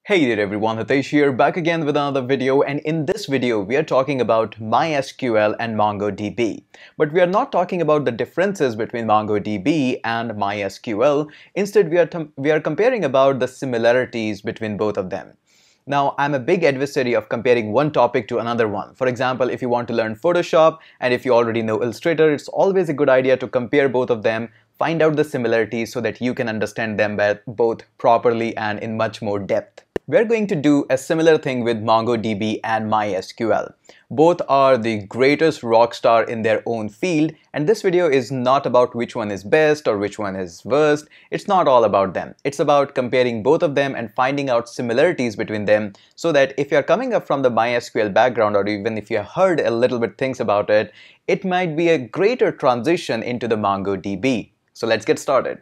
Hey there everyone, Hitesh here, back again with another video, and in this video we are talking about MySQL and MongoDB. But we are not talking about the differences between MongoDB and MySQL. Instead, we are comparing about the similarities between both of them. Now, I'm a big adversary of comparing one topic to another one. For example, if you want to learn Photoshop and if you already know Illustrator, it's always a good idea to compare both of them, find out the similarities so that you can understand them both properly and in much more depth. We're going to do a similar thing with MongoDB and MySQL. Both are the greatest rock star in their own field, and this video is not about which one is best or which one is worst. It's not all about them. It's about comparing both of them and finding out similarities between them so that if you're coming up from the MySQL background, or even if you heard a little bit things about it, it might be a greater transition into the MongoDB. So let's get started.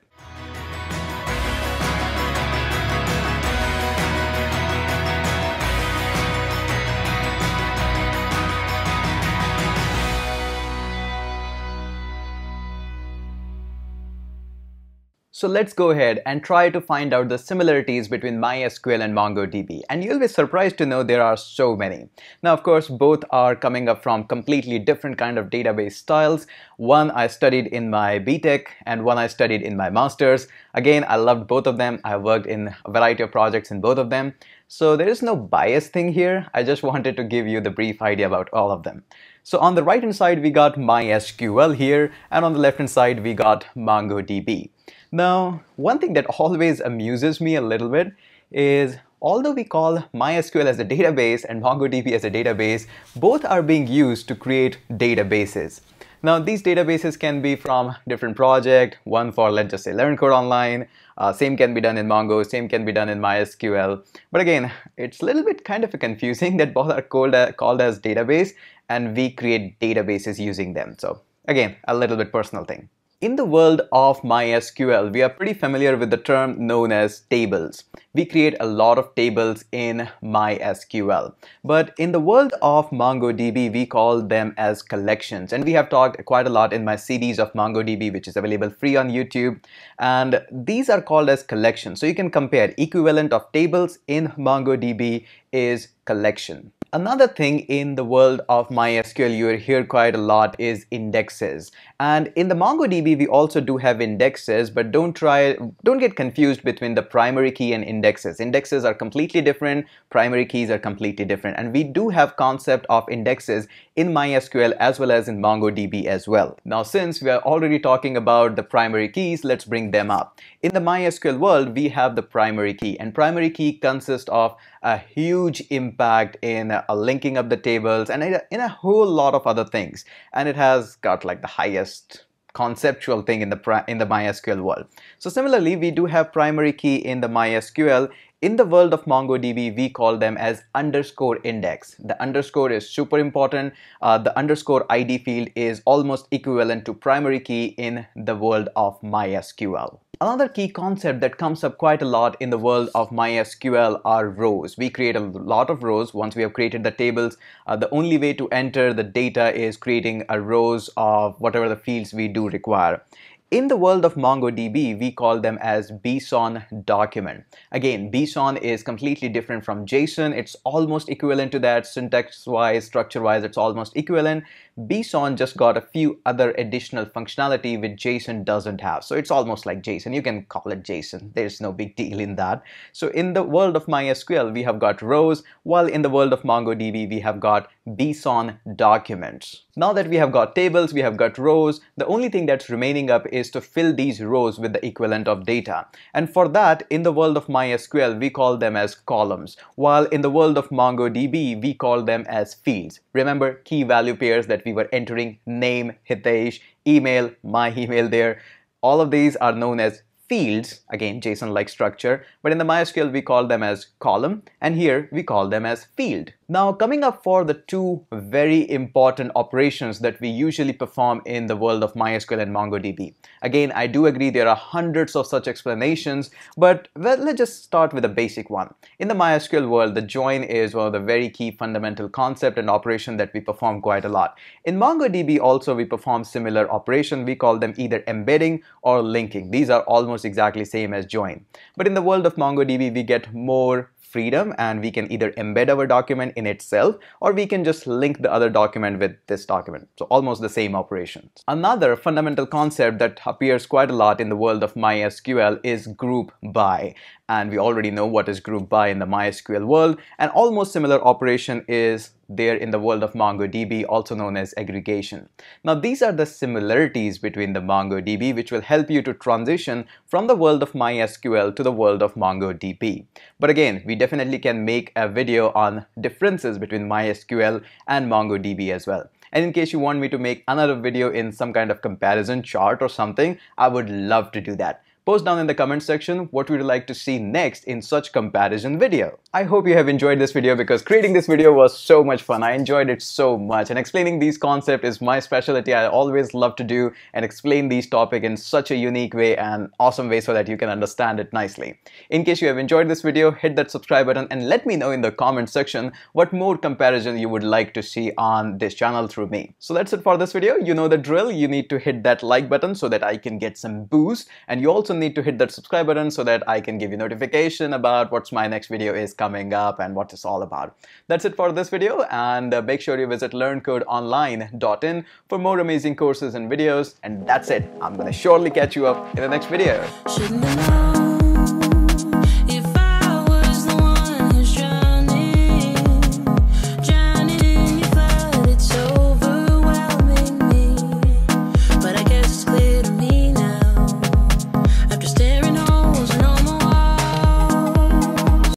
So let's go ahead and try to find out the similarities between MySQL and MongoDB. And you'll be surprised to know there are so many. Now, of course, both are coming up from completely different kind of database styles. One I studied in my BTech and one I studied in my master's. Again, I loved both of them. I worked in a variety of projects in both of them. So there is no bias thing here. I just wanted to give you the brief idea about all of them. So on the right hand side, we got MySQL here, and on the left hand side, we got MongoDB. Now, one thing that always amuses me a little bit is, although we call MySQL as a database and MongoDB as a database, both are being used to create databases. Now, these databases can be from different projects, one for, let's just say, Learn Code Online, same can be done in Mongo, same can be done in MySQL. But again, it's a little bit kind of confusing that both are called as database and we create databases using them. So again, a little bit personal thing. In the world of MySQL, we are pretty familiar with the term known as tables. We create a lot of tables in MySQL. But in the world of MongoDB, we call them as collections. And we have talked quite a lot in my series of MongoDB, which is available free on YouTube. And these are called as collections. So you can compare equivalent of tables in MongoDB is collection. Another thing in the world of MySQL you hear quite a lot is indexes. And in the MongoDB we also do have indexes, but don't get confused between the primary key and indexes. Indexes are completely different, primary keys are completely different. And we do have concept of indexes in MySQL as well as in MongoDB as well. Now, since we are already talking about the primary keys, let's bring them up. In the MySQL world, we have the primary key, and primary key consists of a huge impact in linking up the tables and in a whole lot of other things. And it has got like the highest conceptual thing in the MySQL world. So similarly, we do have primary key in the MySQL. In the world of MongoDB, we call them as underscore index. The underscore is super important. The underscore ID field is almost equivalent to primary key in the world of MySQL. Another key concept that comes up quite a lot in the world of MySQL are rows. We create a lot of rows. Once we have created the tables, the only way to enter the data is creating a rows of whatever the fields we do require. In the world of MongoDB, we call them as BSON document. Again, BSON is completely different from JSON. It's almost equivalent to that. Syntax-wise, structure-wise, it's almost equivalent. BSON just got a few other additional functionality which JSON doesn't have. So it's almost like JSON. You can call it JSON. There's no big deal in that. So in the world of MySQL, we have got rows, while in the world of MongoDB, we have got BSON documents. Now that we have got tables, we have got rows, the only thing that's remaining up is to fill these rows with the equivalent of data. And for that, in the world of MySQL, we call them as columns, while in the world of MongoDB, we call them as fields. Remember key value pairs that we were entering: name, Hitesh, email, my email there. All of these are known as fields, again JSON-like structure, but in the MySQL we call them as column, and here we call them as field. Now, coming up for the two very important operations that we usually perform in the world of MySQL and MongoDB. Again, I do agree there are hundreds of such explanations, but well, let's just start with a basic one. In the MySQL world, the join is one of the very key fundamental concept and operation that we perform quite a lot. In MongoDB also we perform similar operation. We call them either embedding or linking. These are almost exactly same as join. But in the world of MongoDB, we get more freedom, and we can either embed our document in itself, or we can just link the other document with this document. So almost the same operations. Another fundamental concept that appears quite a lot in the world of MySQL is group by. And we already know what is group by in the MySQL world. And almost similar operation is there in the world of MongoDB, also known as aggregation. Now, these are the similarities between the MongoDB, which will help you to transition from the world of MySQL to the world of MongoDB. But again, we definitely can make a video on differences between MySQL and MongoDB as well. And in case you want me to make another video in some kind of comparison chart or something, I would love to do that. Post down in the comment section what would you like to see next in such comparison video. I hope you have enjoyed this video, because creating this video was so much fun. I enjoyed it so much, and explaining these concepts is my specialty. I always love to do and explain these topics in such a unique way and awesome way so that you can understand it nicely. In case you have enjoyed this video, hit that subscribe button and let me know in the comment section what more comparison you would like to see on this channel through me. So that's it for this video. You know the drill. You need to hit that like button so that I can get some boost, and you also need to hit that subscribe button so that I can give you notification about what's my next video is coming up and what it's all about. That's it for this video, and make sure you visit learncodeonline.in for more amazing courses and videos. And that's it. I'm gonna surely catch you up in the next video.